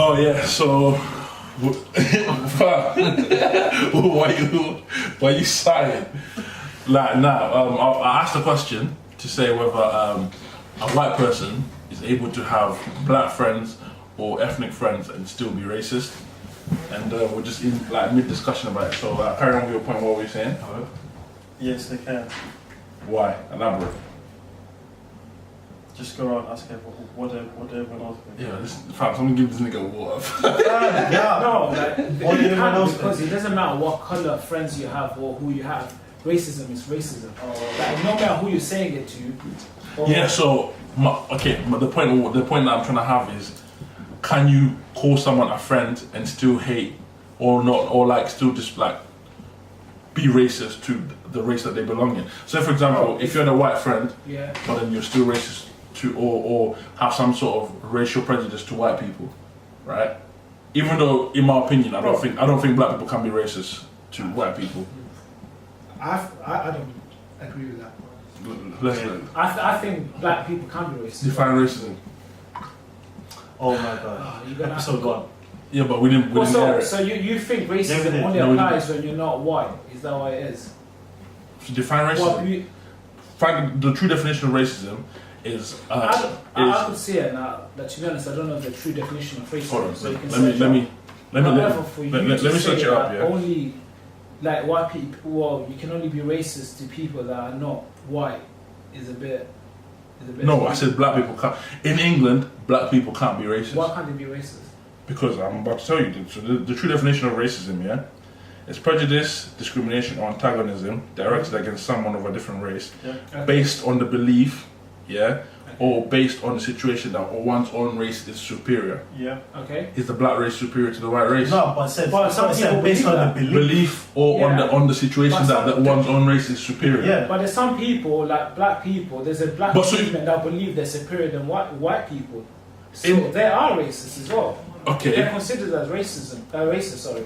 Oh yeah, so why you sighing? Like now, I asked a question to say whether a white person is able to have black friends or ethnic friends and still be racist, and we're just in like mid-discussion about it. So carry on with your point. What were you saying? Yes, they can. Why? Elaborate. Just go around asking what everyone else thinks. Yeah, fam, someone give this nigga water. No, like, What you everyone can't, else because thinks. it doesn't matter what color friends you have or who you have. Racism is racism. Like, no matter who you're saying it to. Yeah. So but the point that I'm trying to have is, can you call someone a friend and still hate, or not, or like still just like be racist to the race that they belong in? So, for example, if you're the white friend, Yeah. but then you're still racist to, or have some sort of racial prejudice to white people, right? Even though, in my opinion, I don't think black people can be racist to white people. I don't agree with that. Let's I think black people can be racist. define racism. Oh my god. You're gonna have to Episode 1. Yeah, but we didn't air it. So you think racism Yeah, we only did. No, we applies when you're not white? Is that what it is? To define racism. Find the true definition of racism is I could see it now, but to be honest, I don't know the true definition of racism. hold on, So you can let me search it up. Yeah. Only like white people. Well, you can only be racist to people that are not white. Is a bit. No, I said black people can't. In England, black people can't be racist. Why can't they be racist? Because I'm about to tell you. So the true definition of racism, yeah, is prejudice, discrimination, or antagonism directed against someone of a different race, Okay. based on the belief, yeah, or based on the situation that one's own race is superior. Yeah. Okay. Is the black race superior to the white race? No, but I said, some people based believe on that. the belief. Belief or Yeah. on the situation But that one's own race is superior. Yeah. But there's some people, like black people. There's a black But so- movement that believe they're superior than white people. So In- they are racist as well. Okay. They're considered as racist. Sorry.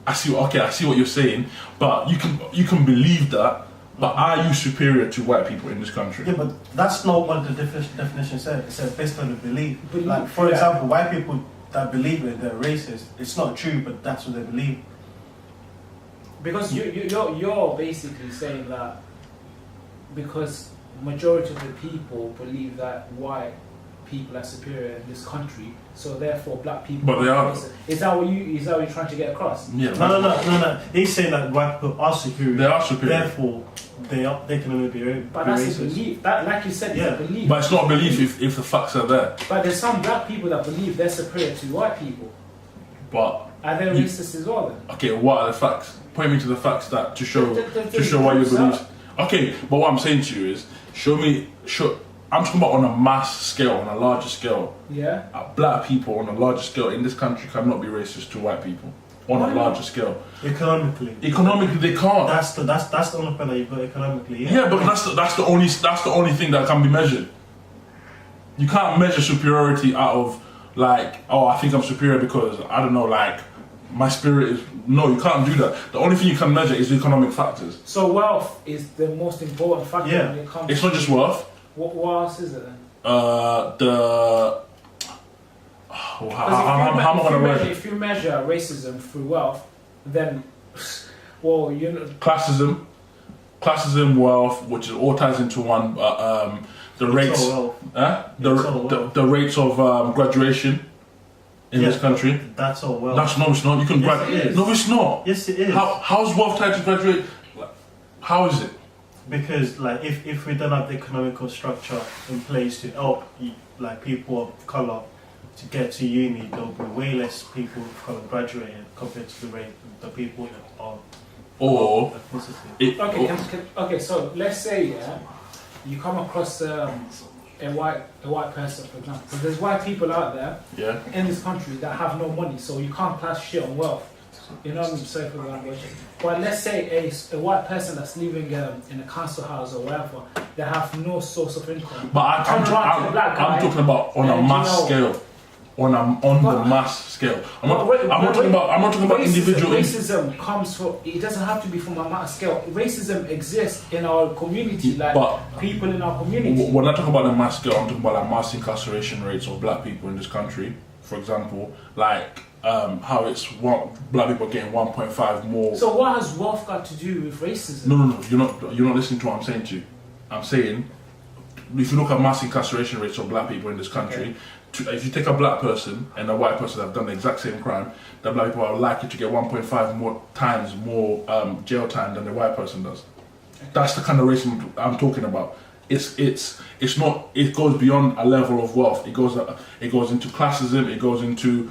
I see what you're saying, but you can believe that. But are you superior to white people in this country? Yeah, but that's not what the definition said. It said based on the belief. Like, for yeah. example, white people that believe it, they're racist. It's not true, but that's what they believe. Because you're basically saying that because majority of the people believe that white people are superior in this country, so therefore black people. But they are. Is that what you're trying to get across? Yeah. No. He's saying that white people are superior. They are superior. Therefore, they can only be But that's racist. a belief. That, like you said, Yeah. it's a belief. But it's not belief if the facts are there. But there's some black people that believe they're superior to white people. But Are they racist as well then? okay, what are the facts? Point me to the facts that to show The why you proofs believe. are- Okay, but what I'm saying to you is I'm talking about on a mass scale, on a larger scale. Yeah. Black people on a larger scale in this country cannot be racist to white people on Why a not? larger scale. Economically. Economically, they can't. That's the only point that you've got economically. Yeah, but that's the only thing that can be measured. You can't measure superiority out of like, oh, I think I'm superior because I don't know, like my spirit is. No, you can't do that. The only thing you can measure is the economic factors. So wealth is the most important factor Yeah. when it comes. It's not just worth. What else is it then? How am I gonna word it? If you measure racism through wealth, then, well, you know. Classism, wealth, which is all ties into one. The rates, all wealth. the rates of graduation in this country. That's all well. That's no, it's not. You can Yes, it graduate. is. No, it's not. Yes, it is. How's wealth tied to graduate? How is it? Because like if we don't have the economical structure in place to help like people of colour to get to uni, there'll be way less people of colour graduating compared to the people of Or ethnicity. Okay, so let's say you come across a white person, for example. So there's white people out there yeah. in this country that have no money, so you can't class shit on wealth. You know what I mean? Sorry for the language. But let's say a white person that's living in a council house or whatever, they have no source of income. But I'm talking about on a mass scale. On the mass scale. I'm not talking about individual. Racism comes from. It doesn't have to be from a mass scale. Racism exists in our community, like But people in our community. We're not talking about the mass scale. I'm talking about like mass incarceration rates of black people in this country. for example, like how it's black people are getting 1.5 more. So what has wealth got to do with racism? No, you're not listening to what I'm saying to you. I'm saying, if you look at mass incarceration rates of black people in this country, if you take a black person and a white person that have done the exact same crime, the black people are likely to get 1.5 more times more jail time than the white person does. That's the kind of racism I'm talking about. It's not. It goes beyond a level of wealth. It goes into classism. It goes into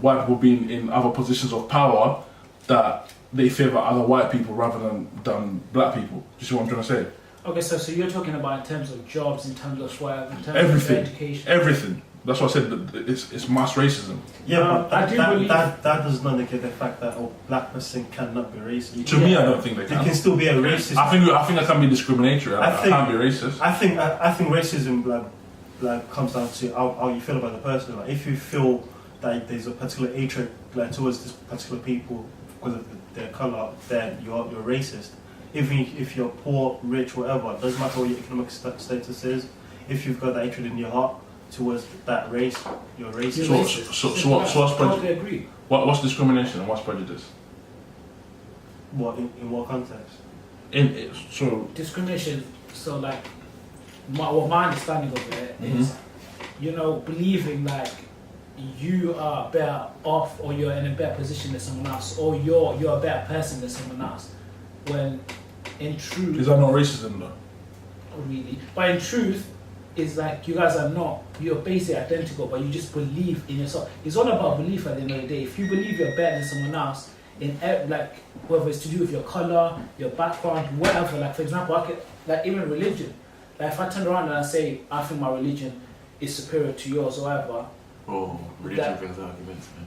white people being in other positions of power that they favour other white people rather than black people. Do you see what I'm trying to say? Okay, so you're talking about in terms of jobs, in terms of work, in terms Everything. of education. Everything. That's what I said. It's mass racism. Yeah, but I do believe that does not negate the fact that a black person cannot be racist. To me, I don't think they They can. can still be a racist. I think I can be discriminatory. I can't be racist. I think racism like comes down to how you feel about the person. Like if you feel that there's a particular hatred like towards this particular people because of their color, then you're racist. Even if you're poor, rich, whatever, it doesn't matter what your economic status is. If you've got that hatred in your heart towards that race, you're racist. So what's I totally prejudice? agree. What's discrimination and what's prejudice? What in what context? So Discrimination. So like, my understanding of it is, believing like you are better off, or you're in a better position than someone else, or you're a better person than someone else. When in truth, is that not racism though? really, but in truth, it's like you guys are not. You're basically identical, but you just believe in yourself. It's all about belief at the end of the day. If you believe you're better than someone else, like whether it's to do with your color, your background, whatever. Like for example, I could, like even religion. Like if I turn around and I say I think my religion is superior to yours, or whatever. Oh, religion brings arguments, man.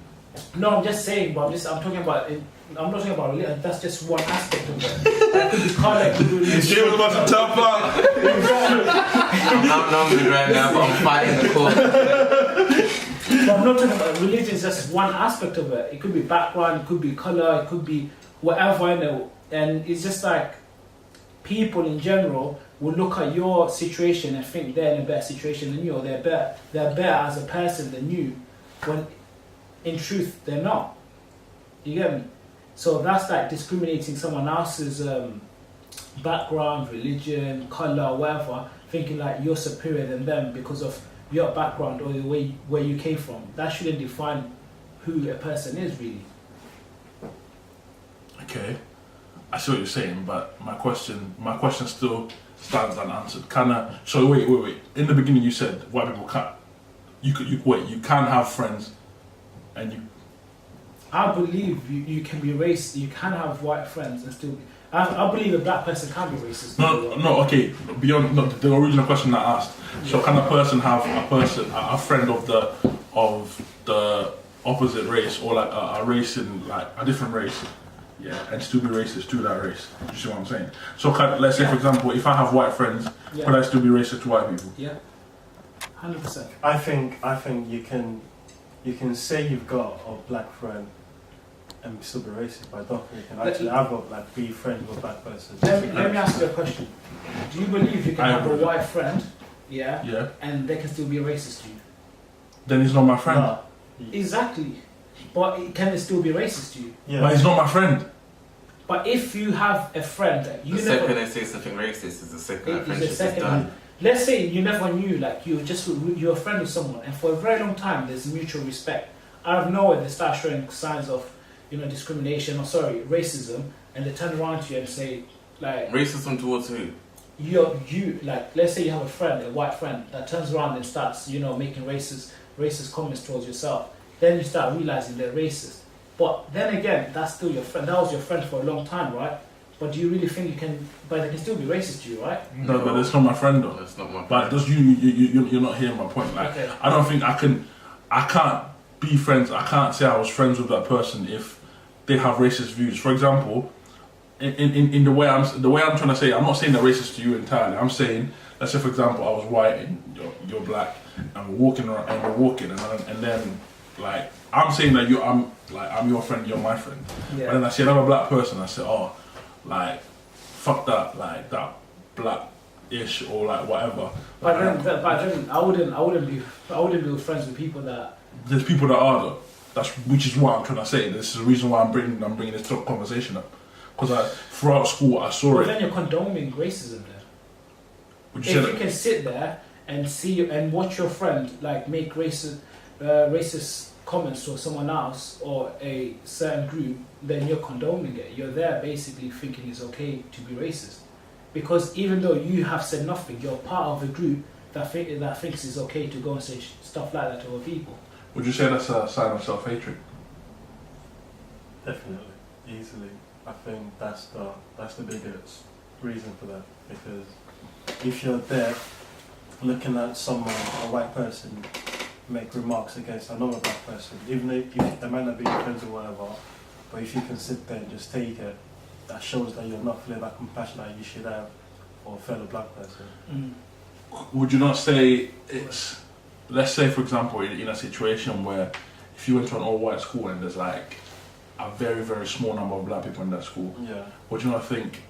No, I'm just saying, but I'm talking about. I'm not talking about religion. That's just one aspect of it. That could be color. She was about to tap out. I'm not moving right now, but I'm fighting the court. But I'm not talking about religion. Is just one aspect of it. It could be background. It could be color. It could be whatever, And it's just like people in general will look at your situation and think they're in a better situation than you, or they're better as a person than you, when in truth they're not. You get me? So that's like discriminating someone else's background, religion, color, whatever, thinking like you're superior than them because of your background or the way where you came from. That shouldn't define who a person is, really. Okay, I see what you're saying, but my question still stands unanswered. So wait. In the beginning, you said white people can't. You can have friends, and you. I believe you can be racist. You can have white friends and still be. I believe a black person can be racist. No. Okay. Beyond the original question I asked. So can a person have a friend of the opposite race, or like a race in like a different race, yeah, and still be racist to that race? You see what I'm saying? So let's say for example, if I have white friends, could I still be racist to white people? Yeah. 100%. I think you can say you've got a black friend and still be racist, but I don't think you can actually be friends with a black person. Let me ask you a question. Do you believe you can have a white friend, Yeah. and they can still be racist to you? Then he's not my friend. No. Exactly. But can they still be racist to you? Yeah. But he's not my friend. But if you have a friend that you The never... second they say something racist is the second that It's friendship the is second. done. Let's say you never knew, like you're a friend with someone, and for a very long time there's mutual respect. Out of nowhere they start showing signs of, discrimination or racism, and they turn around to you and say, like, Racism towards who? let's say you have a friend, a white friend, that turns around and starts, making racist comments towards yourself. Then you start realizing they're racist. But then again, that's still your friend. That was your friend for a long time, right? But do you really think but they can still be racist to you, right? No, but it's not my friend though. That's not my friend. But does you're not hearing my point. Like, Okay. I don't think I can't be friends. I can't say I was friends with that person if they have racist views. For example, in the way I'm trying to say, I'm not saying they're racist to you entirely. I'm saying, let's say for example, I was white and you're black, and we're walking around and then like I'm saying that I'm your friend, you're my friend. Yeah. And then I see another black person, I say, oh, like fuck that, like that black-ish or like whatever. But then I wouldn't be friends with people that there's people that are though. Which is what I'm trying to say. This is the reason why I'm bringing this conversation up. Because throughout school I saw Well, it. then you're condoning racism there. Would If you you say that? can sit there and see and watch your friend like make racist comments to someone else or a certain group, then you're condoning it. You're there basically thinking it's okay to be racist, because even though you have said nothing, you're part of a group that thinks it's okay to go and say stuff like that to other people. Would you say that's a sign of self-hatred? Definitely, easily. I think that's the biggest reason for that. Because if you're there looking at someone, a white person, make remarks against another black person, even if they might not be your friends or whatever, but if you can sit there and just take it, that shows that you're not feeling that compassion that you should have for a fellow black person. Would you not say it's, let's say for example in a situation where if you went to an all-white school and there's like a very, very small number of black people in that school, Yeah. would you not think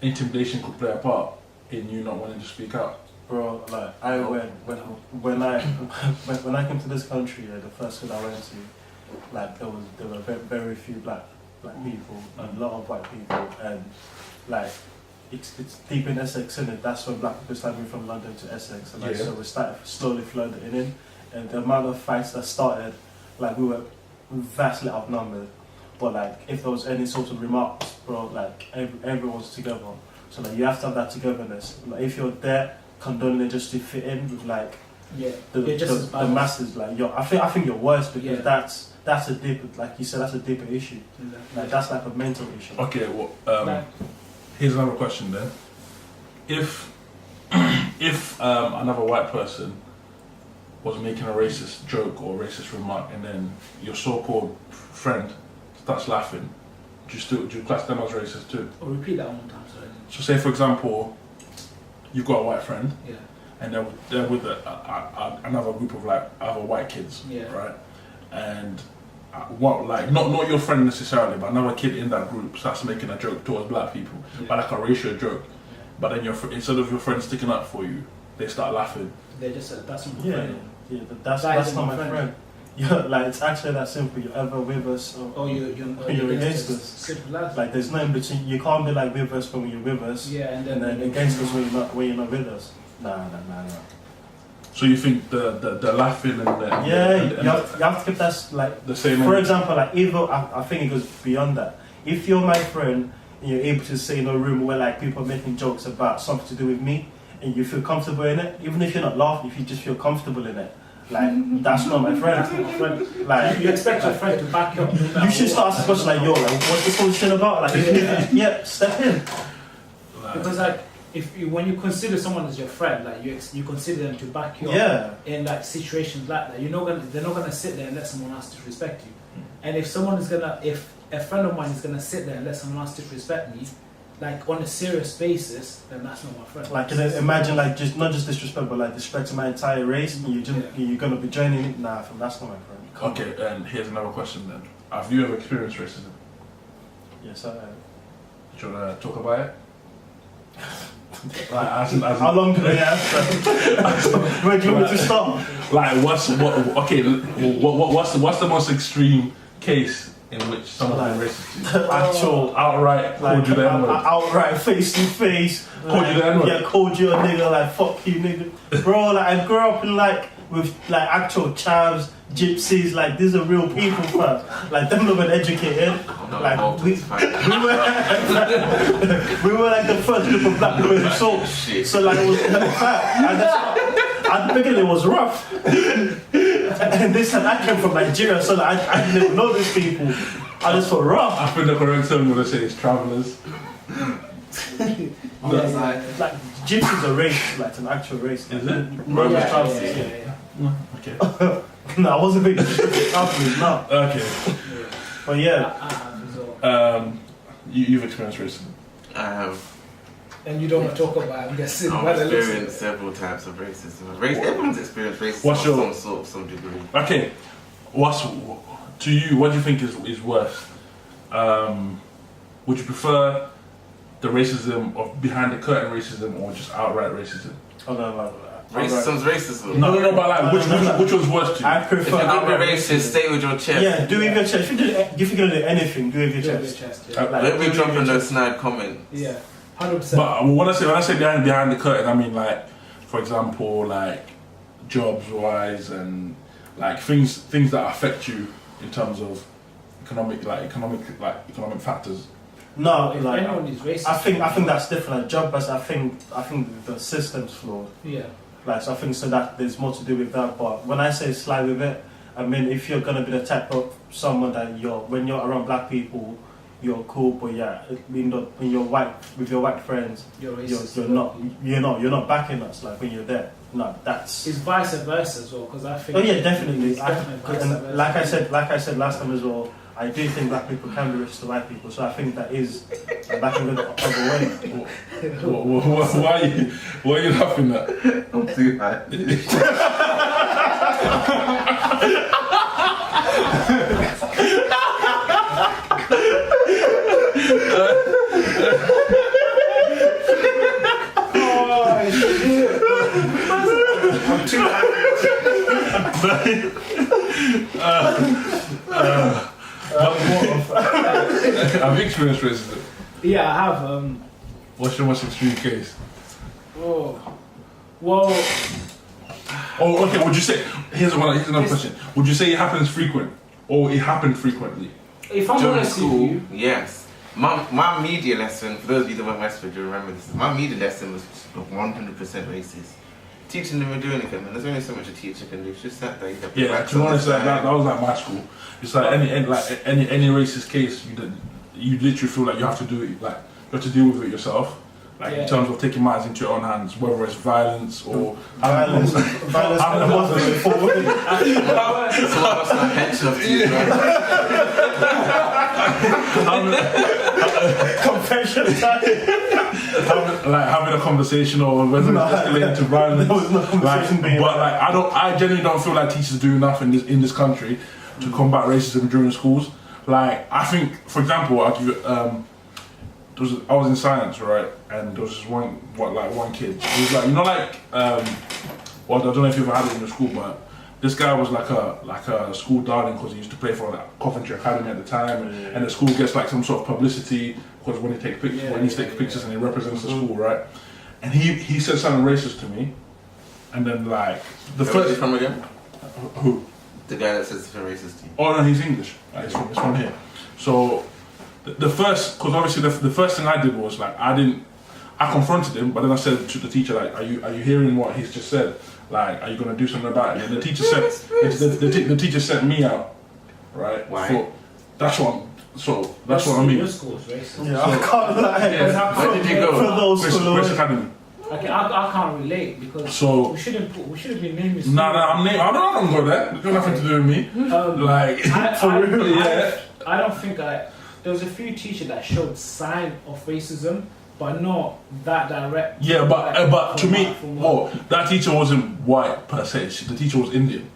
intimidation could play a part in you not wanting to speak out? Bro, like when I came to this country, the first school I went to, like there were very, very few black people, and a lot of white people, and like it's deep in Essex, isn't it? That's when black people started moving from London to Essex, and like, Yeah. so we started slowly flooding in, and the amount of fights that started, like we were vastly outnumbered. But like if there was any sort of remarks, bro, like everyone's together. So like you have to have that togetherness. Like if you're there condoning it just to fit in with like the masses, like I think you're worse, because that's a deeper, like you said, that's a deeper issue. Like that's like a mental issue. Okay, well, here's another question then. If another white person was making a racist joke or racist remark, and then your so-called friend starts laughing, do you class them as racist too? Or repeat that one more time, sorry. So say for example, you've got a white friend, Yeah. and they're with another group of like other white kids, Yeah. right? And not your friend necessarily, but another kid in that group starts making a joke towards black people, but like a racial joke. But then instead of your friend sticking up for you, they start laughing. They just said that's not my Yeah, friend. yeah, that's not my friend. Yeah, like it's actually that simple. You're either with us or you're against us. Simple as. Like there's no in between. You can't be like with us when you're with us, Yeah, and and then then against us when you're not with us. Nah. So you think the laughing and the You have to keep that like the same. For example, like even I think it goes beyond that. If you're my friend and you're able to sit in a room where like people are making jokes about something to do with me, and you feel comfortable in it, even if you're not laughing, if you just feel comfortable in it, like that's not my friend. Like you expect your friend to back you up. you should start asking questions like, yo, like what's this whole shit about? Like yeah, step in. Because like when you consider someone as your friend, like you consider them to back you up. Yeah. In like situations like that, they're not gonna sit there and let someone else disrespect you. And if a friend of mine is gonna sit there and let someone else disrespect me, like on a serious basis, then that's not my friend. Like imagine like just not just disrespect, but like disrespecting my entire race, and you're gonna be joining it. Nah, that's not my friend. Okay, and here's another question then. Have you ever experienced racism? Yes, I have. Do you want to talk about it? How long do they have? Where do you want me to start? Like, what's the most extreme case in which someone is racist to you? Actual Outright called you the N-word. outright face to face. Called you the N-word? Yeah, called you a nigga, like fuck you nigga. Bro, like I grew up in like with like actual chavs, gypsies, like these are real people, fam. Like them not been educated. Like we were like the first group of black people in Seoul. So like it was at the beginning it was rough. And this time I came from Nigeria, so like, I didn't know these people. I just felt rough. I think the correct term I'm going to say is travellers. Like gypsies are race, like it's an actual race. Is it? Roman travellers, Yeah. Okay. No, I wasn't being travellers, no. Okay. But yeah. You've experienced racism. I have. And you don't want to talk about it, I'm guessing. I've experienced several types of racism. Everyone's experienced racism of some sort, some degree. Okay. To you, what do you think is worse? Would you prefer the racism of behind the curtain racism or just outright racism? Oh no, Racism's racism. No, but like, which one's worse to you? I If prefer. you're gonna be racist, stay with your chest. Yeah, do it with your chest. If you're gonna do anything, do it with your chest. Yeah. Like, Don't be do it dropping with your those snide comments. Yeah, 100%. But when I say behind the curtain, I mean like, for example, like jobs wise and like things that affect you in terms of economic factors. No, if like anyone is racist, I think that's different. Like job, but I think the system's flawed. yeah. Like so, I think so that there's more to do with that. But when I say slide with it, I mean if you're gonna be the type of someone that when you're around black people, you're cool, but yeah, when you're white with your white friends, You're racist. you're not backing us. Like when you're there, no, that's. It's vice versa as well, because I think. Oh yeah, definitely. It's definitely vice And versa. like I said last time as well, I do think black people can be racist to white people. So I think that is back in the other way. Why are you laughing at? I'm too high. I'm too I've experienced racism. Yeah, I have. What's your most extreme case? Oh, well, Oh, okay. Would you say here's another question? Would you say it happens frequent or it happened frequently? if I'm During honest with school, you, yes. My media lesson, for those of you that went Westford, you remember this. My media lesson was 100% racist. Teaching them to do anything, man. There's only so much a teacher can do. It's just that you have to Yeah, practice to be honest, on the that side. was like my school. It's like any racist case, you literally feel like you have to do it, like you have to deal with it yourself. Like in terms of taking matters into your own hands, whether it's violence or violence. Violence. Forward. So what's the pension of teachers, right? Confession time. having a conversation or whether it's escalating to violence. There was no conversation being but like I genuinely don't feel like teachers do enough in this country to combat racism during schools. Like I think, for example, I'll give you I was in science, right, and there was this one kid. He was like, you know, like well, I don't know if you've ever had it in your school, but this guy was like a school darling because he used to play for like Coventry Academy at the time, and the school gets like some sort of publicity because when he takes pictures and he represents the school, right? And he said something racist to me, and then like the Where was first he from again? who? The guy that says something racist to you. Oh no, he's English. He's from here. So the first, because obviously the first thing I did was like I confronted him, but then I said to the teacher like, are you hearing what he's just said? Like, are you gonna do something about it? And the teacher said the teacher sent me out, right? Why? That's what I mean. Your school's racist. Yeah, I can't lie. Where did you go? For those Grace Academy. Okay, I can't relate because So we shouldn't be naming. I don't go there. It's got nothing to do with me. Like for real, yeah. I don't think there was a few teachers that showed sign of racism, but not that direct. Yeah, but to me, well, that teacher wasn't white per se. The teacher was Indian.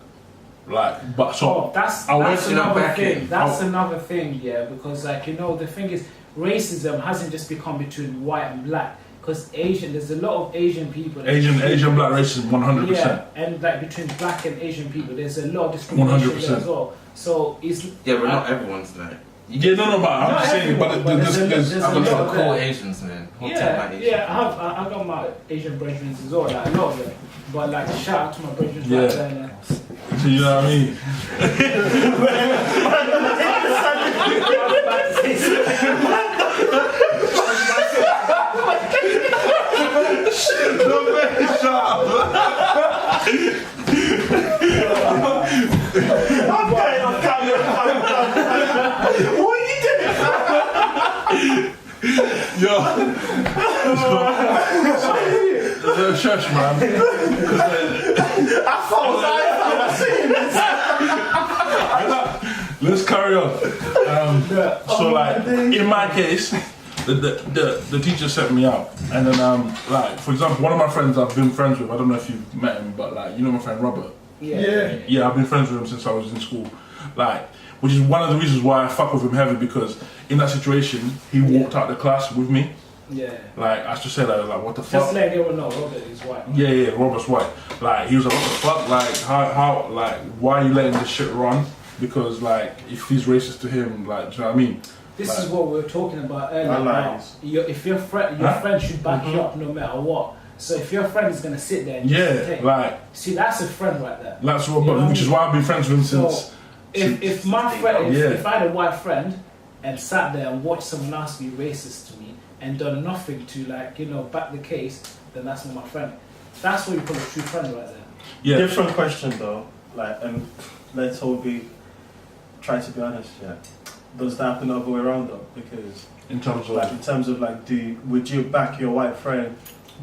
Like, but so that's another thing. That's another thing, yeah, because like the thing is, racism hasn't just become between white and black. Because there's a lot of Asian people. Asian black racism, 100%. Yeah, and like between black and Asian people, there's a lot of discrimination 100%. there as well. So it's Yeah, but not everyone's like. Yeah, no, but I'm just saying, but there's there's I've a got lot some cool there. Asians, man. I got my Asian brethren as well, like a lot of them. But like shout out to my brethren right there. So you know what I mean? What are you doing? Yo, the church man. I seen this. Let's carry on. So like in my case, the teacher sent me out, and then like for example, one of my friends I've been friends with. I don't know if you've met him, but like you know my friend Robert. Yeah, I've been friends with him since I was in school. Like, which is one of the reasons why I fuck with him heavy, because in that situation he walked out the class with me. Yeah. Like, I should say like what the Just fuck? let everyone know Robert is white. Yeah, Robert's white. Like, he was like, what the fuck? Like, how, like, why are you letting this shit run? Because, like, if he's racist to him, like, do you know what I mean? This Like- is what we were talking about earlier. About if your friend should back you up no matter what. So if your friend is gonna sit there and just take, like, see, that's a friend right there. that's what, which is why I've been friends with him since. If my friend, Yeah. if I had a white friend and sat there and watched someone else be racist to me and done nothing to, like, you know, back the case, then that's not my friend. That's what you call a true friend right there. Yeah. Different question though, like, and let's all try to be honest, yeah. Does that happen the other way around though? Because In terms of, like, would you back your white friend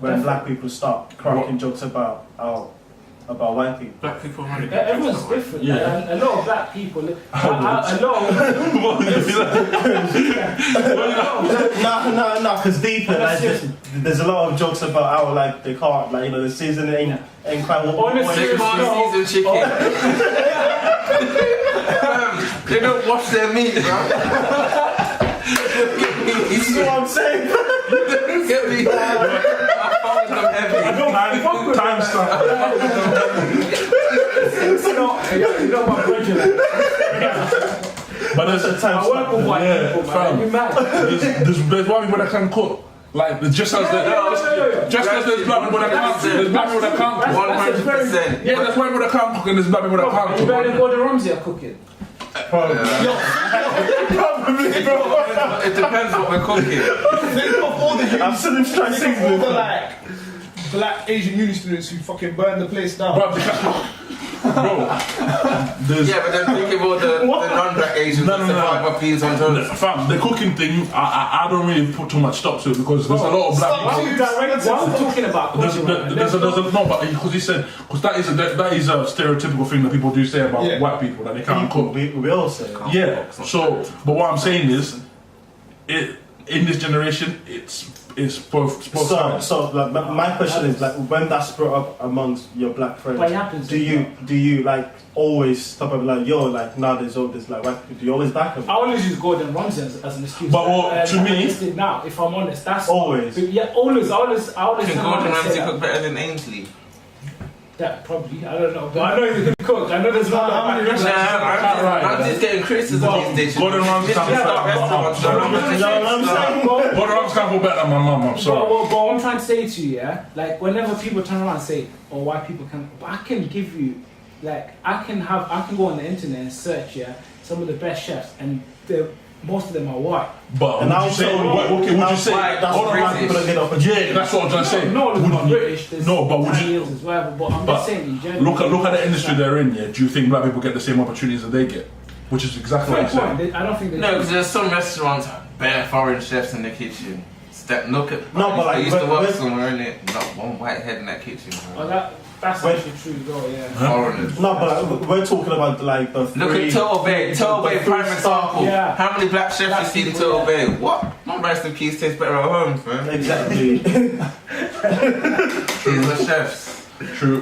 when Definitely. black people start cracking jokes about white people? Black people really Everyone's different. Yeah. Like, a lot of black people, a lot of No, because deeper, like, there's a lot of jokes about how, like, they can't, like, you know, the season ain't quite what Honestly, They can't season chicken. They don't wash their meat, bro. You see what I'm saying? Get me. I found them heavy. time stamp. you know my brother. But there's a time I work with white people, man. fam. You mad? There's white people that can cook. Like, just as there's black people that can't cook. There's black people that can't cook. 100%. Yeah, there's white people that can't cook and there's black people that can't You better cook. go to Ramsey are cooking. Probably, bro. It depends what we're cooking. Think of all the I'm still trying to think of all the sing like black Asian uni students who fucking burned the place down. Bro, there's, Yeah, but then think about the non-black Asians No, that no, no. survive off beans on toast. fam, the cooking thing, I don't really put too much stop to it because there's a lot of black people. While we're talking about There's cooking, no, but because he said, because that is a stereotypical thing that people do say about white people that they can't cook. We all say. Yeah. So, but what I'm saying is, in this generation, it's both sides. So like, my question is, like, when that's brought up amongst your black friends, What happens do you like always stop and be like, yo, like, now there's all this, like, white people, do you always back them? I always use Gordon Ramsay as an excuse. But to me, now, if I'm honest, that's Always. Yeah, always. I always. Can tell Gordon my Ramsay say cook better than Ainsley? that probably. I don't know, but I know he's a good cook. I know there's not that many restaurants. Ramsay's getting criticism these days. Gordon Ramsay can't Yeah, Gordon Ramsay can't go better than my mum. I'm sorry. But what I'm trying to say to you, yeah, like whenever people turn around and say, "Oh, white people can," but I can give you, like, I can go on the internet and search, yeah, some of the best chefs, and most of them are white. But And would you say? Would you say? That's what black people don't get up and Yeah, that's what I'm trying to say. No, it's not British. There's No, but would you? Italians as well. But I'm just saying in general. Look at the industry they're in. Yeah, do you think black people get the same opportunities that they get? Which is exactly what I'm Fair point. saying. I don't think they No, because there's some restaurants bare foreign chefs in the kitchen. Look at. No, but I like, used to work when- somewhere in it. Not one white head in that kitchen. Oh, Bro. that's actually true though, yeah. Foreigners. No, but like, we're talking about, like, the Look three... at Turtle Bay. Turtle Bay, prime example. Yeah. How many black chefs Black you see in people, Turtle yeah. Bay? What? My rice and peas tastes better at home, man. Exactly. These are chefs. True.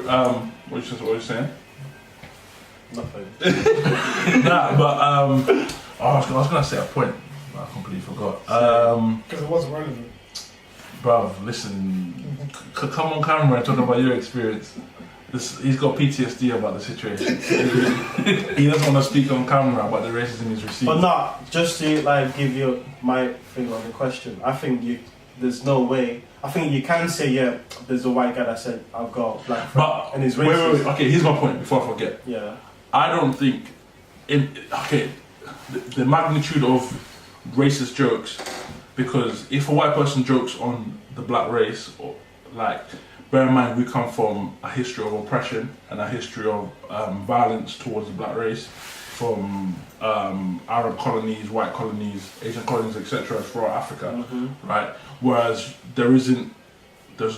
What you saying? Nothing. Nah, but I was gonna say a point. I completely forgot. Because it wasn't relevant. Bruv, listen, come on camera and talk about your experience. He's got PTSD about the situation. He doesn't want to speak on camera about the racism he's received. But not just to, like, give you my thing on the question. I think there's no way. I think you can say, yeah, there's a white guy that said, I've got a black friend, But and he's wait, racist. okay, here's my point before I forget. Yeah. I don't think the magnitude of racist jokes, because if a white person jokes on the black race, or like, bear in mind we come from a history of oppression and a history of violence towards the black race, from Arab colonies, white colonies, Asian colonies, etc. throughout Africa, right? Whereas there's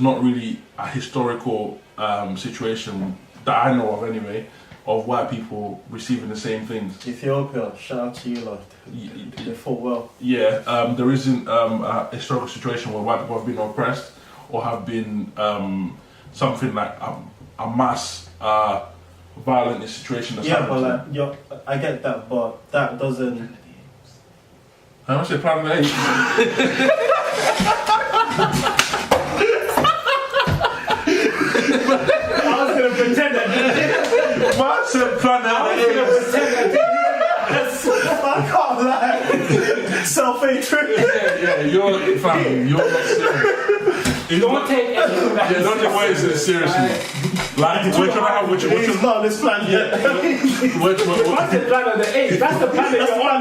not really a historical situation that I know of anyway, of white people receiving the same things. Ethiopia, shout out to you, Lord. They fought well. Yeah, there isn't a historical situation where white people have been oppressed or have been something like a mass violent situation that's Yeah, but happened. like, I get that, but that doesn't. How much they plan to way through. Yeah, you're fam. You're not serious. Don't take anything that Don't take what he says seriously. Like we're trying to have which He's not on this plan yet. That's the plan of the age. That's the plan that you're on.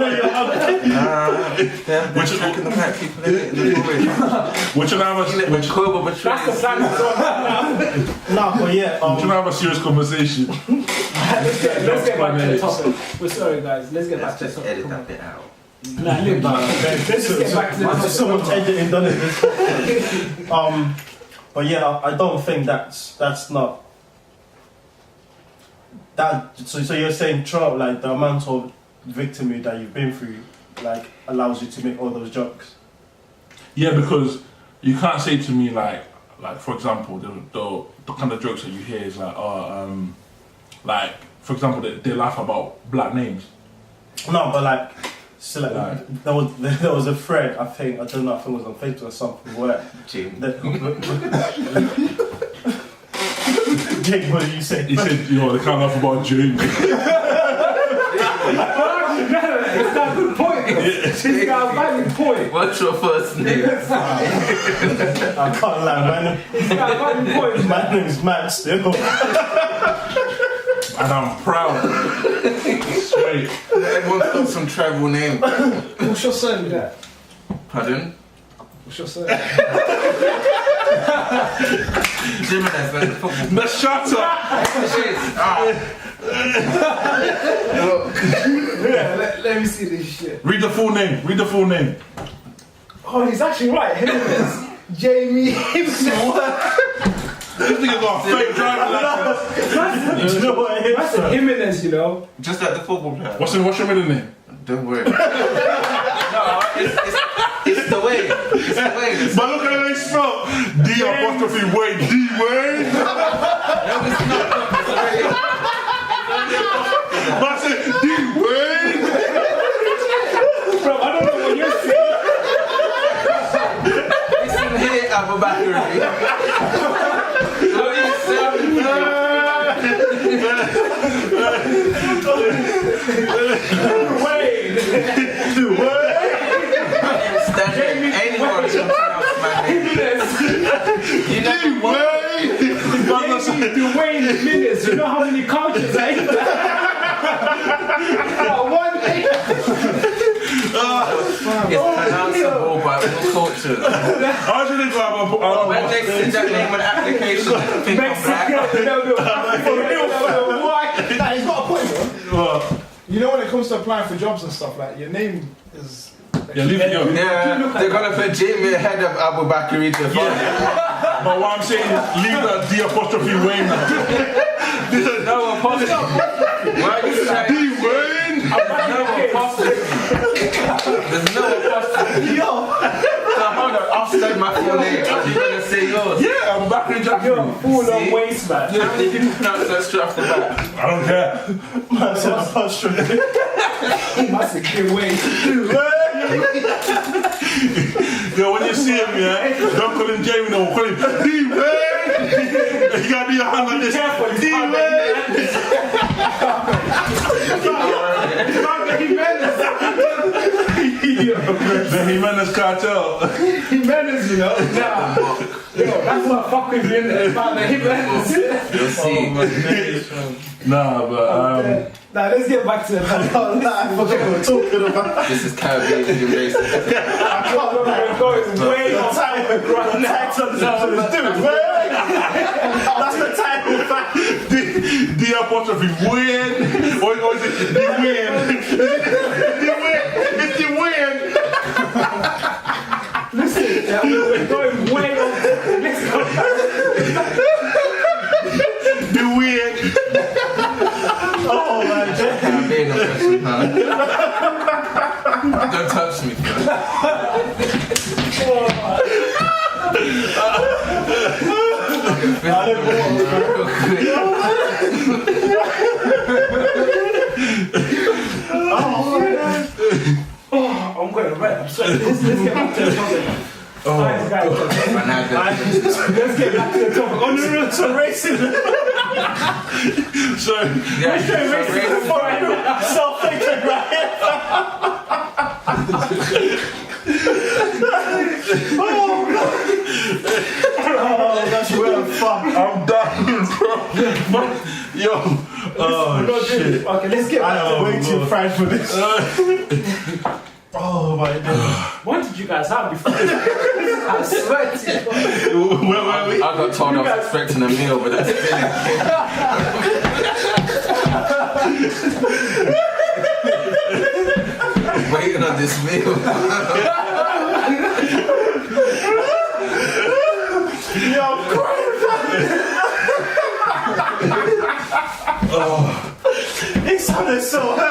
They're tracking the black people in the forest. we're trying to have a That's the plan that's on. Nah, but yeah. we're trying to have a serious conversation. Let's get back to the topic. We're sorry, guys. Let's get back to the topic. Edit that bit out. Nah, look, let's just get back to the topic. So much editing done in this. But yeah, I don't think that's not that. So you're saying, Trump, like the amount of victimhood that you've been through, like allows you to make all those jokes. Yeah, because you can't say to me like for example, the kind of jokes that you hear is like, like for example, they laugh about black names. No, but like, so like there was a thread. I think it was on Facebook or something where. Jake, what did you say? He said, they can't laugh about Jaime. It's not a good point. She's got a valid point. What's your first name? I can't lie, man. It's got a valid point. My name's Matt still. And I'm proud. Straight. Everyone's got some tribal name. What's your surname? Yeah. Pardon? What's your surname? Jimenez, man, the football. No, shut up! Yeah, let me see this shit. Read the full name. Read the full name. Oh, he's actually right. Jaime Jimenez. This nigga's got a fake driving license. You know what it is? That's Jimenez, you know. Just like the football player. What's your middle name? Don't worry. No, it's the way. It's the way. But look at how they spell D-apostrophe-wayne. D-Wayne. No, it's not. But I said D-Wayne. Bro, I don't know what you're saying. Listen here, Abu Bakr. What are you saying? Wayne. Standing anyone can pronounce my name. You know what? Dwayne in minutes. You know how many cultures I eat? One day. It's pronounceable by all cultures. I shouldn't go When they send that name on application, they think I'm black. No. Why? Nah, he's got a point, bro. Well, You know, when it comes to applying for jobs and stuff, like your name is. yeah, leave it. Yeah, they're gonna put Jaime ahead of Abu Bakr. But what I'm saying is, leave that D-apostrophe-wayne now. No apostrophe. Why are you trying? D-Wayne. There's no apostrophe. So hold on, I'll say my full name. Are you gonna say yours? Yeah, I'm back in Jackson. You're a fool on waste, man. How many people pronounce that straight off the bat? I don't care. Man said apostrophe. That's a good way. Yo, when you see him, yeah, don't call him Jaime, no, call him D-Wayne. You gotta do your hand like this. D-Wayne. The Jimenez cartel. Jimenez, you know. Nah. Yo, that's what fuck with you about the Jimenez. You'll see. Nah, but Now let's get back to the I forgot what we're talking about. This is Caribbean racist. I can't remember going way on time. That's the title. D-apostrophe-wayne. Or is it D-Wayne? It's D-Wayne. Listen, we're going way on. Let's go. D-Wayne. Oh man, Caribbean oppression, huh? Don't touch me. I'm going to rap. I'm sorry. Let's get back to the topic. Guys, let's get back to the topic. On the road to racism. So, We're straight racism. self-hatred, right? Okay, let's get back to waiting fried for this. Oh my god. What did you guys have before? I swear to God. Where were we? I got told I was expecting a meal, but that's waiting on this meal. Yo, I'm crying. It sounded so hurt.